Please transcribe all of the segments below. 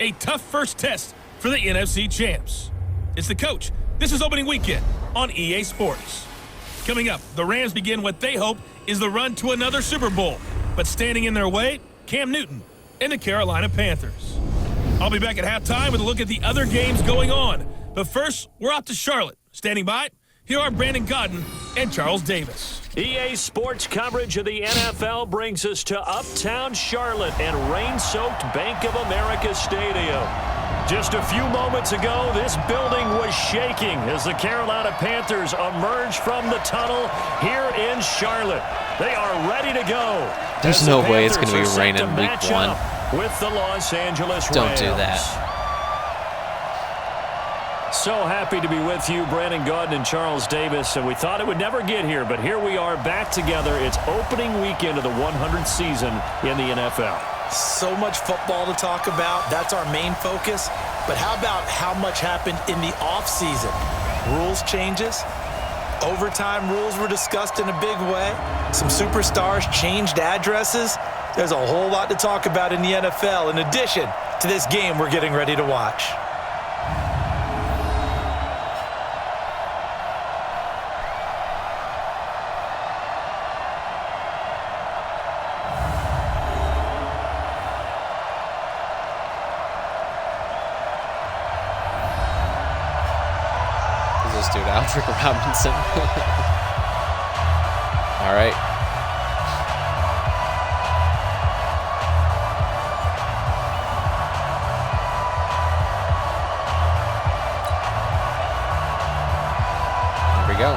a tough first test for the NFC champs. It's the coach. This is opening weekend on EA Sports. Coming up, the Rams begin what they hope is the run to another Super Bowl. But standing in their way, Cam Newton and the Carolina Panthers. I'll be back at halftime with a look at the other games going on. But first, we're out to Charlotte. Standing by, here are Brandon Godden and Charles Davis. EA Sports coverage of the NFL brings us to uptown Charlotte and rain-soaked Bank of America Stadium. Just a few moments ago, this building was shaking as the Carolina Panthers emerged from the tunnel here in Charlotte. They are ready to go. There's no way it's going to be raining week 1. With the Los Angeles Rams. Don't do that. So happy to be with you, Brandon Godden and Charles Davis, and we thought it would never get here, but here we are back together. It's opening weekend of the 100th season in the NFL. So much football to talk about. That's our main focus. But how about how much happened in the offseason? Rules changes. Overtime rules were discussed in a big way. Some superstars changed addresses. There's a whole lot to talk about in the NFL in addition to this game we're getting ready to watch. Dude, Aldrick Robinson. All right. Here we go.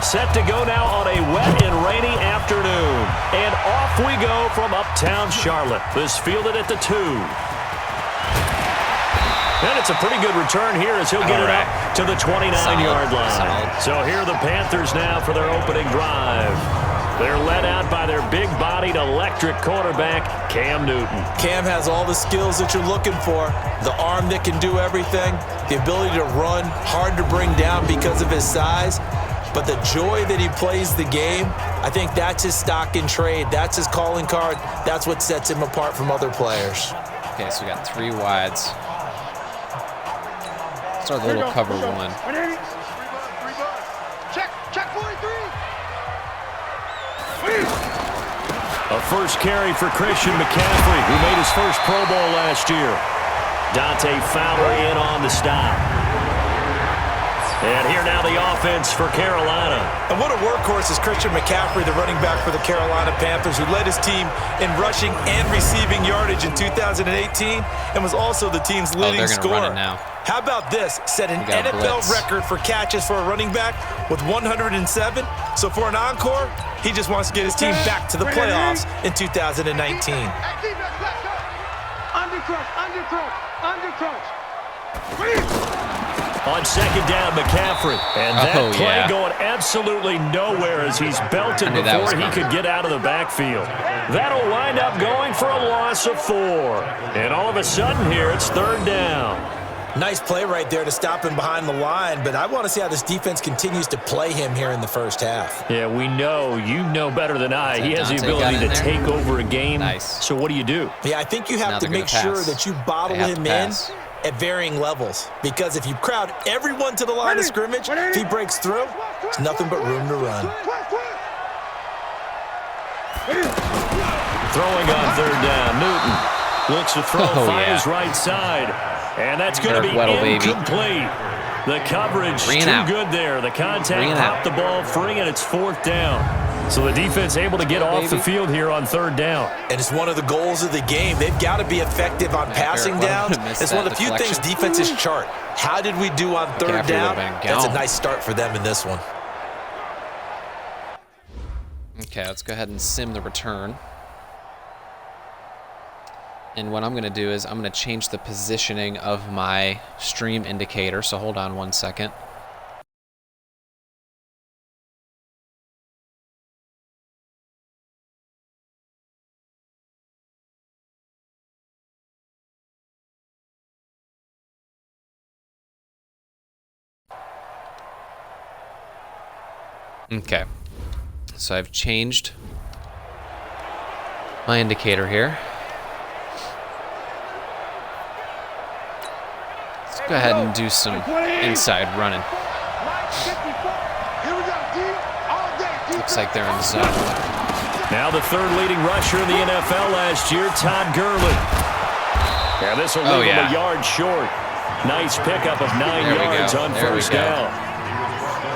Set to go now on a wet and rainy afternoon. And off we go from uptown Charlotte. This fielded at the 2. And it's a pretty good return here as he'll get it up to the 29-yard line. So here are the Panthers now for their opening drive. They're led out by their big-bodied electric quarterback, Cam Newton. Cam has all the skills that you're looking for. The arm that can do everything, the ability to run, hard to bring down because of his size. But the joy that he plays the game, I think that's his stock in trade. That's his calling card. That's what sets him apart from other players. Okay, so we got 3 wides. Start a little cover 1. Check 43. A first carry for Christian McCaffrey, who made his first Pro Bowl last year. Dante Fowler in on the stop. And here now the offense for Carolina. And what a workhorse is Christian McCaffrey, the running back for the Carolina Panthers, who led his team in rushing and receiving yardage in 2018 and was also the team's leading scorer. Run it now. How about this? Set an NFL record for catches for a running back with 107. So for an encore, he just wants to get his team back to the playoffs in 2019. On second down, McCaffrey. And that play going absolutely nowhere as he's belted before he could get out of the backfield. That'll wind up going for a loss of 4. And all of a sudden here, it's 3rd down. Nice play right there to stop him behind the line, but I want to see how this defense continues to play him here in the first half. Yeah, we know. You know better than I. He has the ability to take over a game. Nice. So what do you do? Yeah, I think you have to make sure that you bottle him in at varying levels, because if you crowd everyone to the line of scrimmage, if he breaks through, there's nothing but room to run. Throwing on 3rd down, Newton looks to throw, fires right side, and that's going to be incomplete. The coverage too good there. The contact popped the ball free, and it's 4th down. So the defense able to get off the field here on 3rd down. And it's one of the goals of the game. They've got to be effective on passing downs. It's one of the few things defenses chart. How did we do on 3rd down? That's a nice start for them in this one. Okay, let's go ahead and sim the return. And what I'm going to do is I'm going to change the positioning of my stream indicator. So hold on 1 second. Okay, so I've changed my indicator here. Let's go ahead and do some inside running. Looks like they're in zone. Now the third leading rusher in the NFL last year, Todd Gurley. Yeah, this will leave him a yard short. Nice pickup of 9 yards on first down.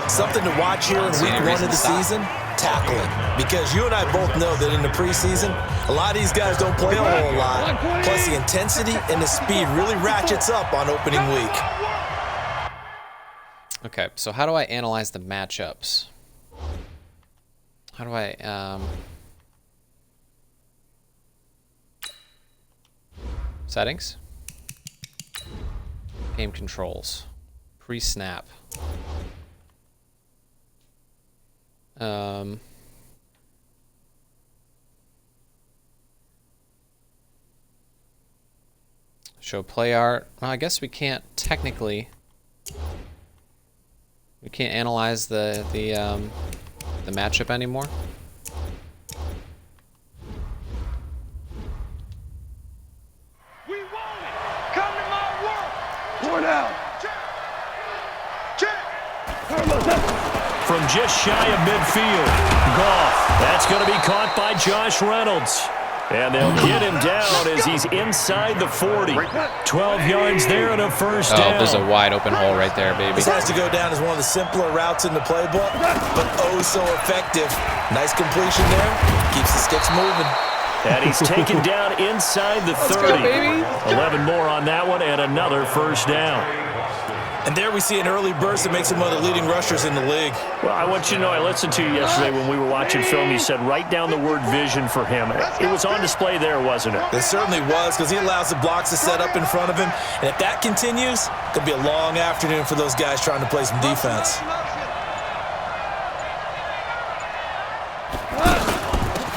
Something to watch here in week 1 of the season, tackling. Because you and I both know that in the preseason, a lot of these guys don't play a whole lot. Plus the intensity and the speed really ratchets up on opening week. Okay, so how do I analyze the matchups? How do I, settings? Game controls. Pre-snap. Show play art. Well, I guess we can't technically. We can't analyze the matchup anymore. We want it. Come to my work. Pour down. From just shy of midfield, Goff. That's going to be caught by Josh Reynolds. And they'll get him down as he's inside the 40. 12 yards there and a first down. Oh, there's a wide open hole right there, baby. This has to go down as one of the simpler routes in the playbook, but oh so effective. Nice completion there. Keeps the sticks moving. And he's taken down inside the 30. Let's go, baby. 11 more on that one and another first down. And there we see an early burst that makes him one of the leading rushers in the league. Well, I want you to know, I listened to you yesterday when we were watching film. You said write down the word vision for him. It was on display there, wasn't it? It certainly was, because he allows the blocks to set up in front of him. And if that continues, it could be a long afternoon for those guys trying to play some defense.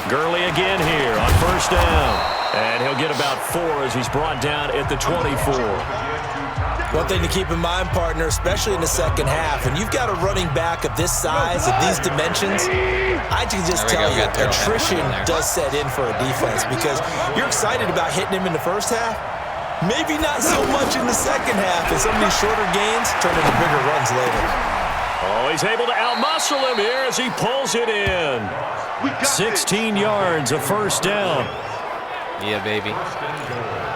Gurley again here on first down. And he'll get about 4 as he's brought down at the 24. One thing to keep in mind, partner, especially in the second half, and you've got a running back of this size, of these dimensions, I can just tell you, attrition does set in for a defense because you're excited about hitting him in the first half. Maybe not so much in the second half, and some of these shorter gains turn into bigger runs later. Oh, he's able to outmuscle him here as he pulls it in. 16 yards, a first down. Yeah, baby.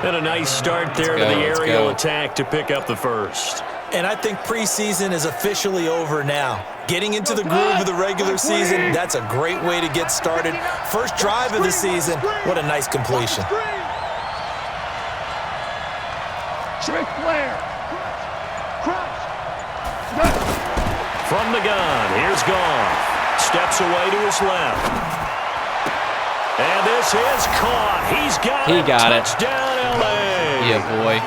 And a nice start there to the aerial attack to pick up the first. And I think preseason is officially over now. Getting into the groove of the regular season, that's a great way to get started. First drive of the season, what a nice completion. Trick Flair. From the gun, here's Goff. Steps away to his left. And this is caught. He's got it. Touchdown, LA. Yeah, boy.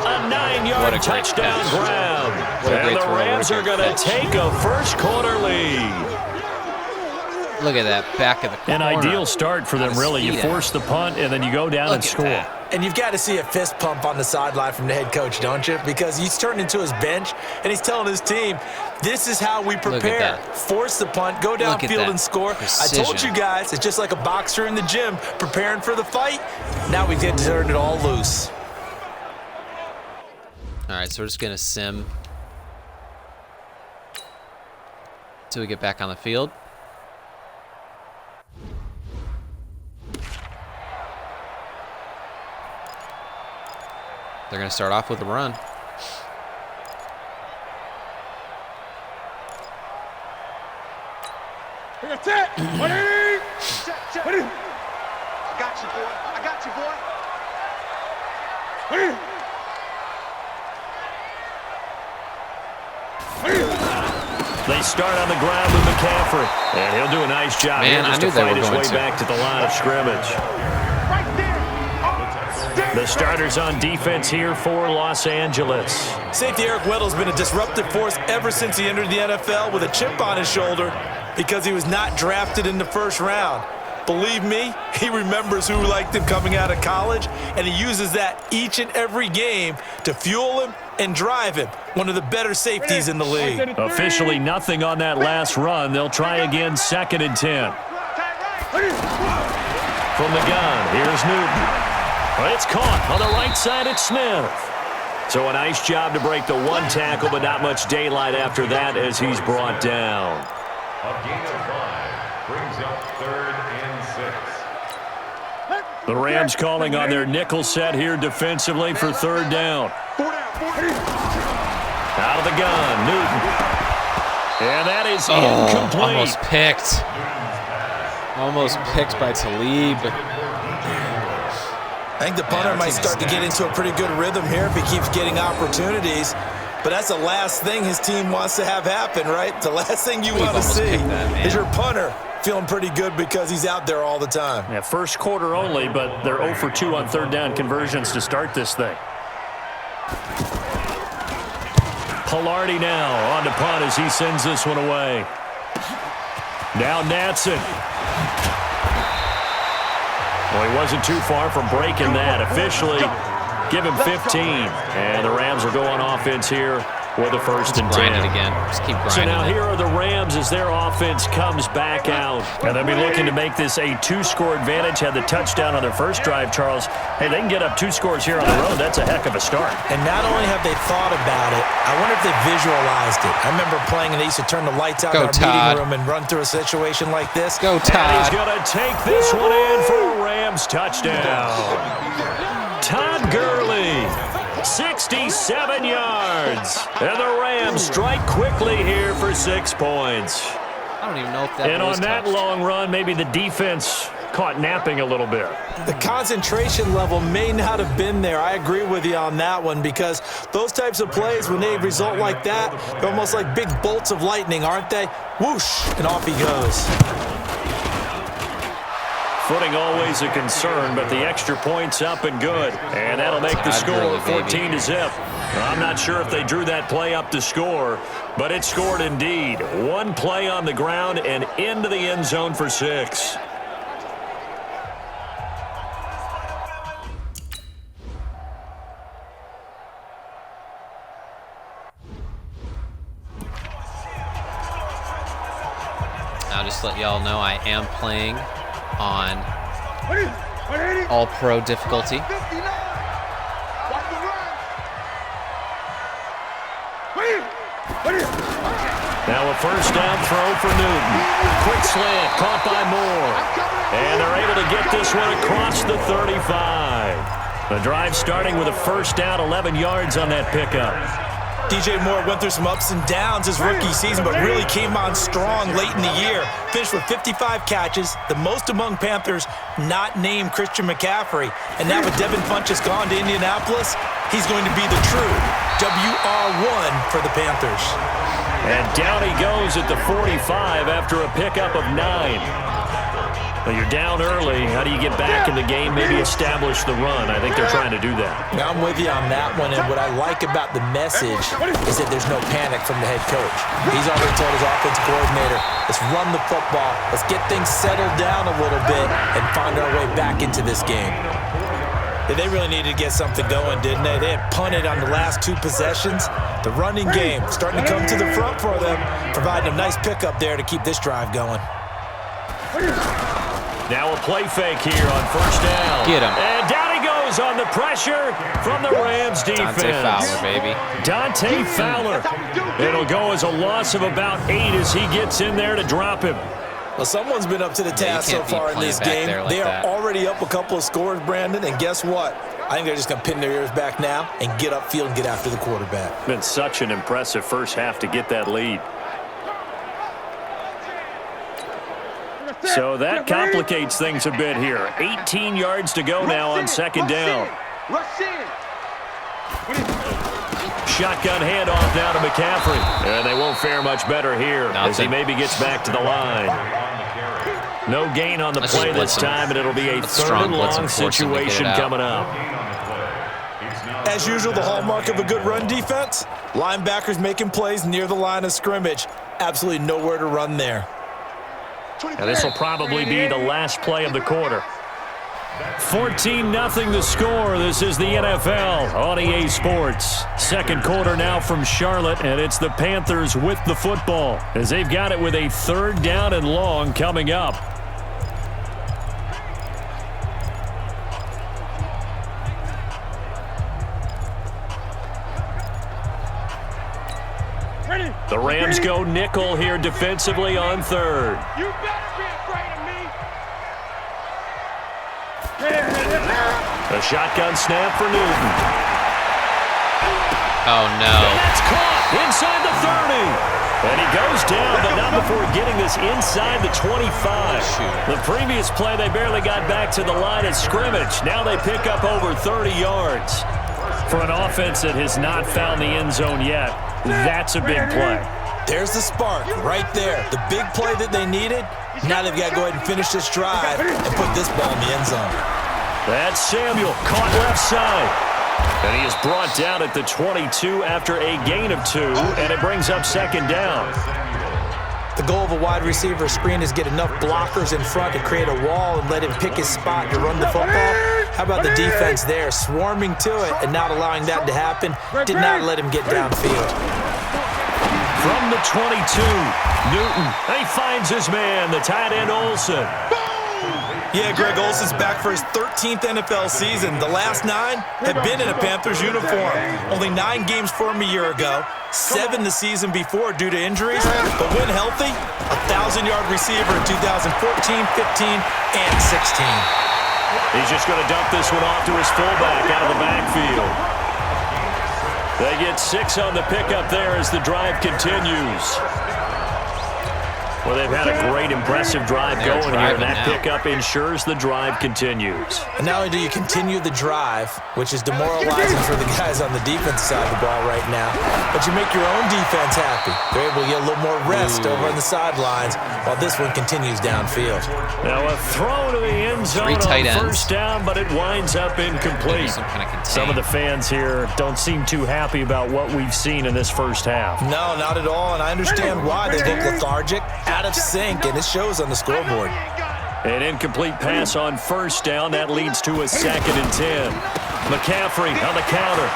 A 9-yard touchdown grab. And the Rams are going to take a first-quarter lead. Look at that back of the corner. An ideal start for them, really. You force the punt, and then you go down and score. And you've got to see a fist pump on the sideline from the head coach, don't you? Because he's turned into his bench, and he's telling his team, this is how we prepare. Force the punt, go downfield and score. Precision. I told you guys, it's just like a boxer in the gym preparing for the fight. Now we get to turn it all loose. All right, so we're just going to sim until we get back on the field. They're going to start off with a run. That's it. Check. I got you, boy. They start on the ground with McCaffrey. And he'll do a nice job here just to fight his way back to the line of scrimmage. The starters on defense here for Los Angeles. Safety Eric Weddle's been a disruptive force ever since he entered the NFL with a chip on his shoulder because he was not drafted in the first round. Believe me, he remembers who liked him coming out of college, and he uses that each and every game to fuel him and drive him. One of the better safeties in the league. Officially nothing on that last run. They'll try again, 2nd and 10. from the gun. Here's Newton. But it's caught on the right side at Smith. So a nice job to break the one tackle, but not much daylight after that as he's brought down. A gain of 5 brings up 3rd and 6. The Rams calling on their nickel set here defensively for 3rd down. Out of the gun, Newton. And that is incomplete. Almost picked by Talib. I think the punter might start to get into a pretty good rhythm here if he keeps getting opportunities. But that's the last thing his team wants to have happen, right? The last thing you want to see is your punter feeling pretty good because he's out there all the time. Yeah, first quarter only, but they're 0 for 2 on 3rd down conversions to start this thing. Pilardi now on the punt as he sends this one away. Now Natson. Well, he wasn't too far from breaking that. Officially, give him 15. And the Rams will go on offense here with a 1st and 10. Grind it again. Just keep grinding. So now it. here are the Rams as their offense comes back out. And they'll be looking to make this a 2-score advantage. Had the touchdown on their first drive, Charles. Hey, they can get up 2 scores here on the road. That's a heck of a start. And not only have they thought about it, I wonder if they visualized it. I remember playing and they used to turn the lights out in our meeting room and run through a situation like this. Go, Todd. And he's going to take this one in for a Rams touchdown. Todd Gurley. 67 yards. And the Rams strike quickly here for 6 points. I don't even know if that was on that touched. long run, maybe the defense caught napping a little bit. The concentration level may not have been there. I agree with you on that one because those types of plays, when they result like that, they're almost like big bolts of lightning, aren't they? Whoosh, and off he goes. Footing always a concern, but the extra point's up and good. And that'll make the score 14-0. I'm not sure if they drew that play up to score, but it scored indeed. One play on the ground and into the end zone for 6. I'll just let y'all know I am playing on All-Pro difficulty. Now a 1st down throw for Newton. Quick slant, caught by Moore. And they're able to get this one across the 35. The drive starting with a 1st down, 11 yards on that pickup. DJ Moore went through some ups and downs his rookie season, but really came on strong late in the year. Finished with 55 catches, the most among Panthers not named Christian McCaffrey. And now with Devin Funchess gone to Indianapolis, he's going to be the true WR1 for the Panthers. And down he goes at the 45 after a pickup of 9. Well, you're down early. How do you get back in the game, maybe establish the run? I think they're trying to do that. Now I'm with you on that one, and what I like about the message is that there's no panic from the head coach. He's already told his offensive coordinator, let's run the football, let's get things settled down a little bit and find our way back into this game. They really needed to get something going, didn't they? They had punted on the last 2 possessions. The running game starting to come to the front for them, providing a nice pickup there to keep this drive going. Now a play fake here on 1st down. Get him. And down he goes on the pressure from the Rams defense. Dante Fowler, baby. Dante Fowler. It'll go as a loss of about 8 as he gets in there to drop him. Well, someone's been up to the task so far in this game. They are already up a couple of scores, Brandon, and guess what? I think they're just going to pin their ears back now and get upfield and get after the quarterback. Been such an impressive first half to get that lead. So that complicates things a bit here. 18 yards to go now on 2nd down. Shotgun handoff now to McCaffrey. And they won't fare much better here as he maybe gets back to the line. No gain on the play this time, and it'll be a 3rd and long situation coming up. As usual, the hallmark of a good run defense, linebackers making plays near the line of scrimmage. Absolutely nowhere to run there. And this will probably be the last play of the quarter. 14-0 the score. This is the NFL on EA Sports. 2nd quarter now from Charlotte, and it's the Panthers with the football as they've got it with a 3rd down and long coming up. The Rams go nickel here defensively on third. You better be afraid of me. A shotgun snap for Newton. Oh, no. And that's caught inside the 30. And he goes down, but not before getting this inside the 25. The previous play, they barely got back to the line of scrimmage. Now they pick up over 30 yards. For an offense that has not found the end zone yet, that's a big play. There's the spark right there. The big play that they needed. Now they've got to go ahead and finish this drive and put this ball in the end zone. That's Samuel, caught left side. And he is brought down at the 22 after a gain of 2, and it brings up second down. The goal of a wide receiver screen is get enough blockers in front to create a wall and let him pick his spot to run the football. How about the defense there, swarming to it and not allowing that to happen? Did not let him get downfield. From the 22, Newton, he finds his man, the tight end Olsen. Yeah, Greg Olsen's back for his 13th NFL season. The last 9 have been in a Panthers uniform. Only 9 games for him a year ago, 7 the season before due to injuries. But when healthy, a 1,000-yard receiver in 2014, 15, and 16. He's just going to dump this one off to his fullback out of the backfield. They get 6 on the pickup there as the drive continues. Well, they've had a great, impressive drive going here, and that pickup ensures the drive continues. And not only do you continue the drive, which is demoralizing for the guys on the defense side of the ball right now, but you make your own defense happy. They're able to get a little more rest over on the sidelines while this one continues downfield. Now a throw to the end zone on first down, but it winds up incomplete. Some of the fans here don't seem too happy about what we've seen in this first half. No, not at all, and I understand why. They look lethargic, out of sync, and it shows on the scoreboard. An incomplete pass on first down. That leads to a 2nd and 10. McCaffrey on the counter.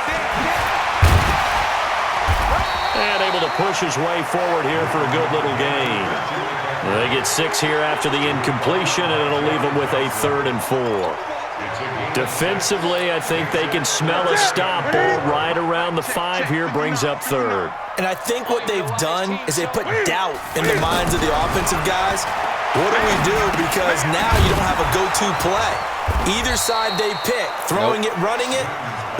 And able to push his way forward here for a good little gain. They get 6 here after the incompletion, and it'll leave them with a 3rd and 4. Defensively, I think they can smell a stop right around the 5 here, brings up 3rd. And I think what they've done is they put doubt in the minds of the offensive guys. What do we do? Because now you don't have a go-to play. Either side they pick, throwing it, running it,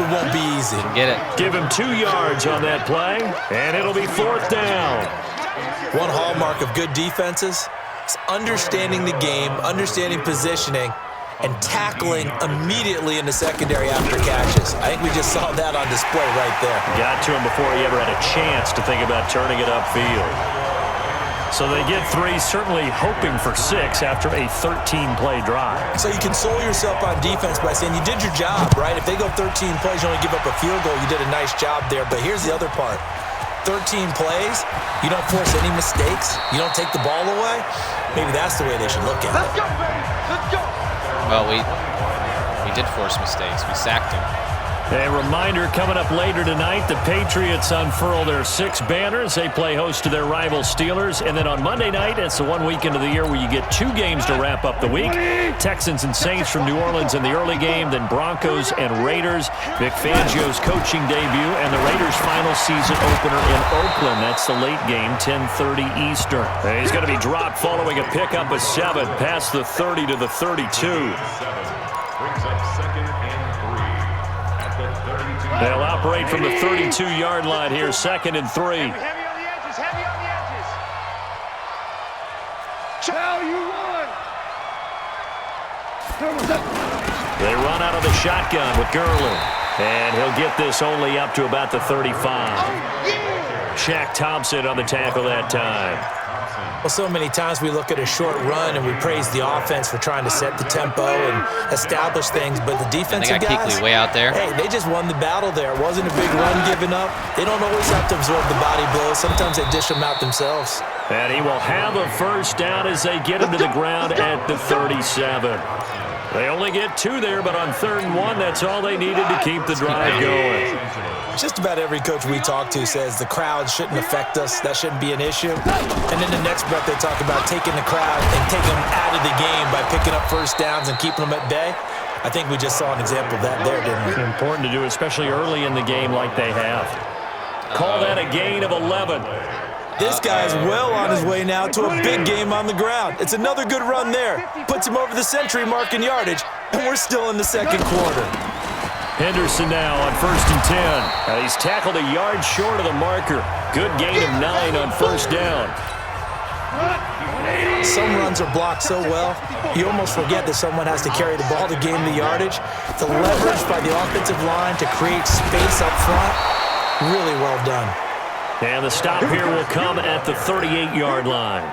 it won't be easy. Get it. Give him 2 yards on that play, and it'll be 4th down. One hallmark of good defenses is understanding the game, understanding positioning, and tackling immediately in the secondary after catches. I think we just saw that on display right there. Got to him before he ever had a chance to think about turning it upfield. So they get 3, certainly hoping for 6 after a 13-play drive. So you console yourself on defense by saying you did your job, right? If they go 13 plays, you only give up a field goal, you did a nice job there. But here's the other part. 13 plays, you don't force any mistakes, you don't take the ball away. Maybe that's the way they should look at it. Let's go, baby. Let's go. Well, we did force mistakes. We sacked him. A reminder coming up later tonight, the Patriots unfurl their 6 banners. They play host to their rival Steelers. And then on Monday night, it's the one weekend of the year where you get 2 games to wrap up the week. Texans and Saints from New Orleans in the early game, then Broncos and Raiders. Vic Fangio's coaching debut and the Raiders' final season opener in Oakland. That's the late game, 10:30 Eastern. And he's going to be dropped following a pickup of 7 past the 30 to the 32. Brings up 2nd and 3 at the 32. They'll operate from the 32-yard line here, 2nd and 3. Heavy on the edges, heavy on the edges. Tell you what. They run out of the shotgun with GURLEY. And he'll get this only up to about the 35. Shaq Thompson on the tackle that time. Well, so many times we look at a short run and we praise the offense for trying to set the tempo and establish things, but the defensive guys, Kuechly way out there. Hey, they just won the battle there. It wasn't a big run given up. They don't always have to absorb the body blows. Sometimes they dish them out themselves. And he will have a first down as they get him to the ground at the 37. They only get 2 there, but on 3rd and 1, that's all they needed to keep the drive going. Just about every coach we talk to says the crowd shouldn't affect us. That shouldn't be an issue. And then the next breath they talk about taking the crowd and taking them out of the game by picking up first downs and keeping them at bay. I think we just saw an example of that there, didn't we? Important to do, especially early in the game like they have. Call that a gain of 11. This guy's well on his way now to a big game on the ground. It's another good run there. Puts him over the century mark in yardage, and we're still in the second quarter. Henderson now on 1st and 10. He's tackled a yard short of the marker. Good gain of 9 on 1st down. Some runs are blocked so well, you almost forget that someone has to carry the ball to gain the yardage. The leverage by the offensive line to create space up front, really well done. And the stop here will come at the 38-yard line.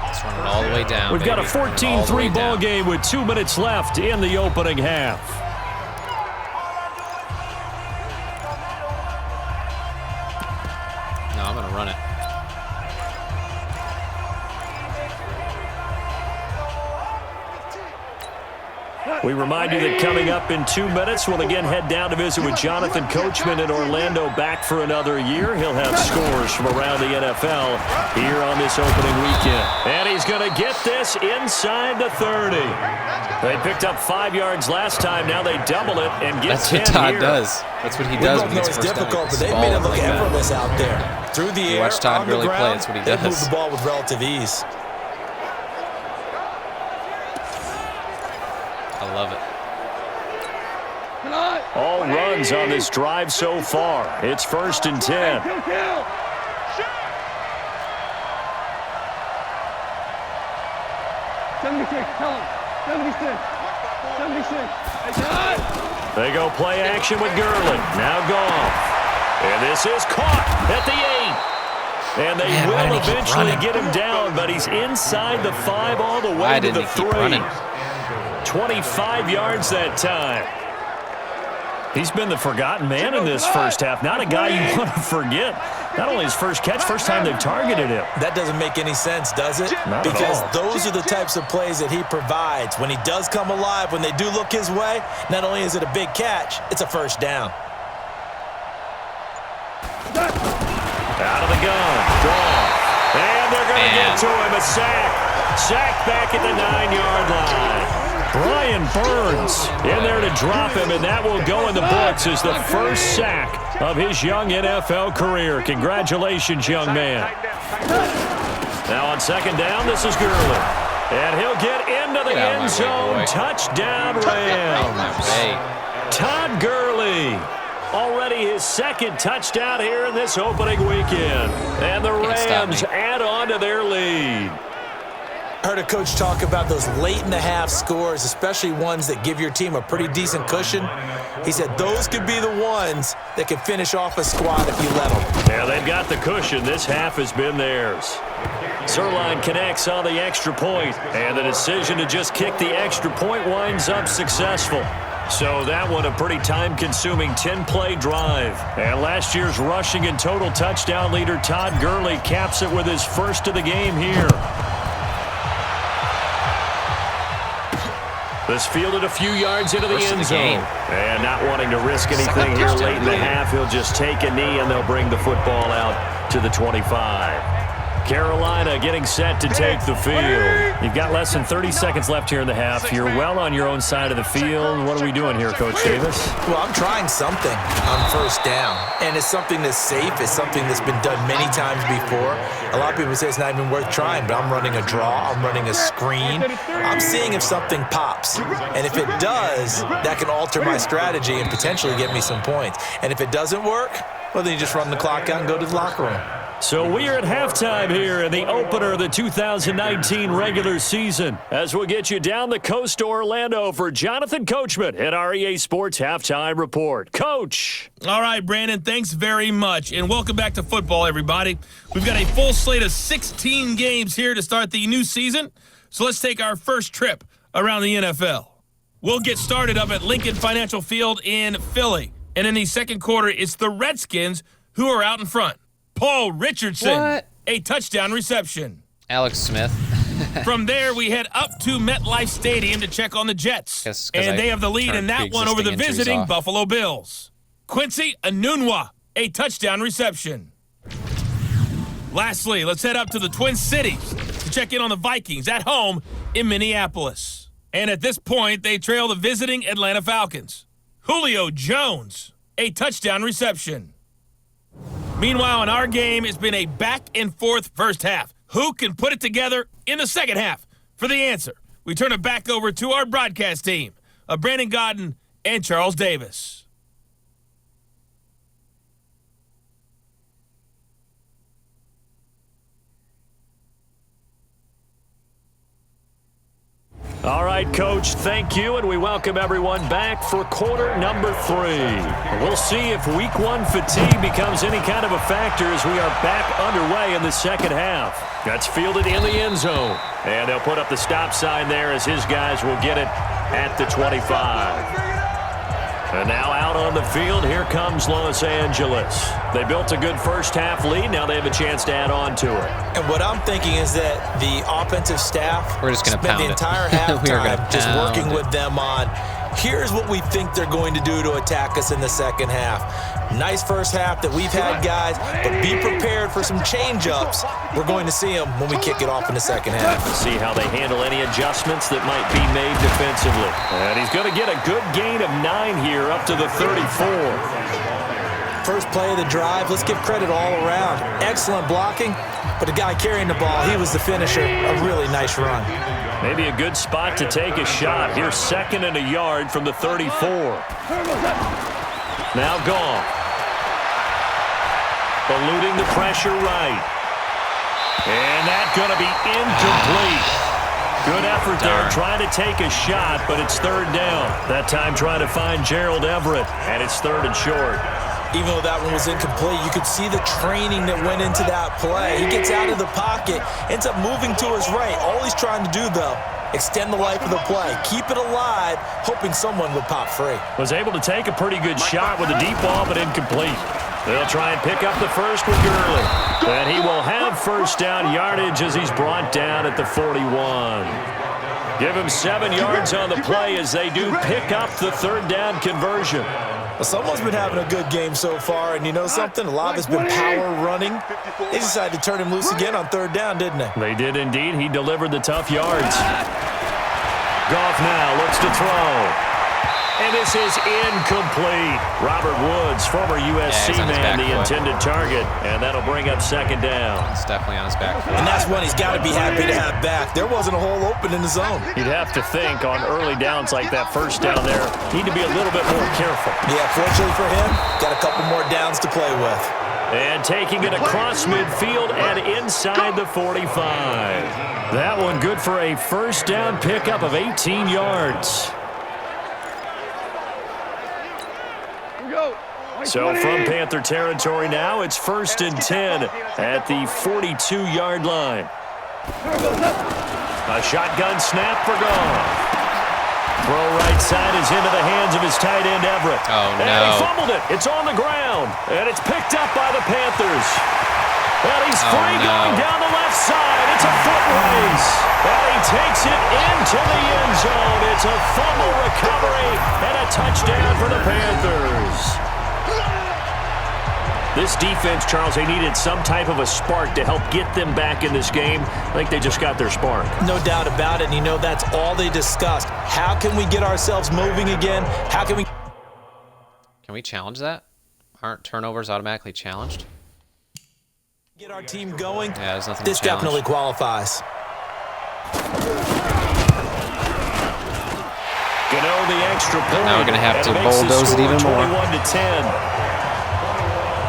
Let's run it all the way down. We've got a baby. 14-3 ball game with 2 minutes left in the opening half. No, I'm going to run it. We remind you that coming up in 2 minutes, we'll again head down to visit with Jonathan Coachman in Orlando, back for another year. He'll have scores from around the NFL here on this opening weekend. And he's going to get this inside the 30. They picked up 5 yards last time. Now they double it and get 10 That's what Todd here. does. That's what he does when he gets It's first down. difficult, but they've made it look effortless out there. Through the air, watch Todd on the Gurley play, ground, that's what he they does. move the ball with relative ease. I love it. All runs on this drive so far. It's 1st and 10. 76, tell him. 76. 76. They go play action with Gurley. Now Goff. And this is caught at the 8. And they will eventually get him down, but he's inside the 5 all the way to the 3. 25 yards that time. He's been the forgotten man in this first half. Not a guy you want to forget. Not only his first catch, first time they've targeted him. That doesn't make any sense, does it? Not because at all. those are the types of plays that he provides. When he does come alive, when they do look his way, not only is it a big catch, it's a first down. Out of the gun. Draw. And they're going to get to him. A sack. Sack back at the 9-yard line. Brian Burns in there to drop him, and that will go in the books as the first sack of his young NFL career. Congratulations, young man. Now on 2nd down, this is Gurley. And he'll get into the end zone. Touchdown, Rams. Todd Gurley. Already his 2nd touchdown here in this opening weekend. And the Rams add on to their lead. I heard a coach talk about those late-in-the-half scores, especially ones that give your team a pretty decent cushion. He said those could be the ones that can finish off a squad if you let them. Yeah, they've got the cushion. This half has been theirs. Zerline connects on the extra point, and the decision to just kick the extra point winds up successful. So that one a pretty time-consuming 10-play drive. And last year's rushing and total touchdown leader Todd Gurley caps it with his first of the game here. This fielded a few yards into the end zone. And not wanting to risk anything here late in the half, he'll just take a knee and they'll bring the football out to the 25. Carolina getting set to take the field. You've got less than 30 seconds left here in the half. You're well on your own side of the field. What are we doing here, Coach Davis? Well, I'm trying something on 1st down, and it's something that's safe. It's something that's been done many times before. A lot of people say it's not even worth trying, but I'm running a draw. I'm running a screen. I'm seeing if something pops, and if it does, that can alter my strategy and potentially get me some points. And if it doesn't work, well, then you just run the clock out and go to the locker room. So we are at halftime here in the opener of the 2019 regular season, as we'll get you down the coast to Orlando for Jonathan Coachman at our EA Sports Halftime Report. Coach! All right, Brandon, thanks very much, and welcome back to football, everybody. We've got a full slate of 16 games here to start the new season, so let's take our first trip around the NFL. We'll get started up at Lincoln Financial Field in Philly, and in the second quarter, it's the Redskins who are out in front. Paul Richardson, a touchdown reception. Alex Smith. From there, we head up to MetLife Stadium to check on the Jets. And they have the lead in that one over the visiting Buffalo Bills. Quincy Enunwa, a touchdown reception. Lastly, let's head up to the Twin Cities to check in on the Vikings at home in Minneapolis. And at this point, they trail the visiting Atlanta Falcons. Julio Jones, a touchdown reception. Meanwhile, in our game, it's been a back-and-forth first half. Who can put it together in the second half? For the answer, we turn it back over to our broadcast team of Brandon Godden and Charles Davis. All right, Coach, thank you, and we welcome everyone back for quarter number 3. We'll see if week 1 fatigue becomes any kind of a factor as we are back underway in the second half. That's fielded in the end zone, and they'll put up the stop sign there as his guys will get it at the 25. And now out on the field, here comes Los Angeles. They built a good first half lead. Now they have a chance to add on to it. And what I'm thinking is that the offensive staff We're just gonna spent pound the it. entire We are gonna halftime just working pound it. with them on, here's what we think they're going to do to attack us in the second half. Nice first half that we've had, guys, but be prepared for some change-ups. We're going to see them when we kick it off in the second half. See how they handle any adjustments that might be made defensively. And he's going to get a good gain of 9 here up to the 34. First play of the drive, let's give credit all around. Excellent blocking, but the guy carrying the ball, he was the finisher. A really nice run. Maybe a good spot to take a shot. Here's 2nd and a yard from the 34. Now gone. Eluding the pressure right. And that's going to be incomplete. Good effort there trying to take a shot, but it's 3rd down. That time trying to find Gerald Everett, and it's 3rd and short. Even though that one was incomplete, you could see the training that went into that play. He gets out of the pocket, ends up moving to his right. All he's trying to do, though, extend the life of the play. Keep it alive, hoping someone would pop free. Was able to take a pretty good shot with a deep ball, but incomplete. They'll try and pick up the first with Gurley. And he will have first down yardage as he's brought down at the 41. Give him 7 yards on the play as they do pick up the 3rd down conversion. Well, someone's been having a good game so far, and you know something? A lot of it's been power running. They decided to turn him loose again on 3rd down, didn't they? They did indeed. He delivered the tough yards. Goff now looks to throw. And this is incomplete. Robert Woods, former USC man, the intended target. And that'll bring up 2nd down. It's definitely on his back foot. And that's one he's got to be happy to have back. There wasn't a hole open in the zone. You'd have to think on early downs like that first down there, need to be a little bit more careful. Yeah, fortunately for him, got a couple more downs to play with. And taking it across midfield and inside the 45. That one good for a first down pickup of 18 yards. So from Panther territory now, it's 1st and 10 at the 42-yard line. A shotgun snap for Goff. Throw right side is into the hands of his tight end, Everett. Oh, no. And he fumbled it. It's on the ground. And it's picked up by the Panthers. And he's free going down the left side. It's a foot race. And he takes it into the end zone. It's a fumble recovery and a touchdown for the Panthers. This defense, Charles, they needed some type of a spark to help get them back in this game. I think they just got their spark. No doubt about it. And you know, that's all they discussed. How can we get ourselves moving again? How can we... Can we challenge that? Aren't turnovers automatically challenged? get our team going? Yeah, there's nothing this to challenge. definitely qualifies. Gano the extra point. Now we're going to have to and makes the bulldoze it score even more. 21-10.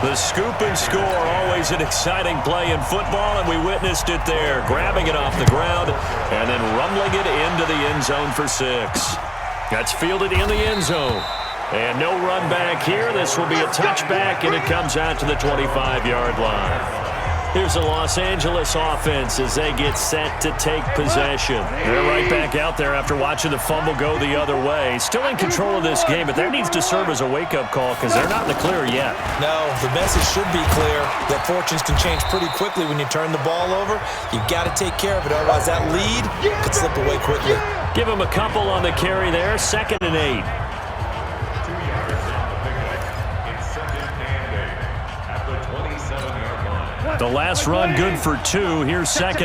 The scoop and score, always an exciting play in football, and we witnessed it there. Grabbing it off the ground and then rumbling it into the end zone for 6. That's fielded in the end zone. And no run back here. This will be a touchback, and it comes out to the 25-yard line. Here's the Los Angeles offense as they get set to take possession. They're right back out there after watching the fumble go the other way. Still in control of this game, but that needs to serve as a wake-up call because they're not in the clear yet. No, the message should be clear that fortunes can change pretty quickly when you turn the ball over. You've got to take care of it, otherwise that lead could slip away quickly. Give him a couple on the carry there, 2nd and 8. The last run good for 2. Here's 2nd.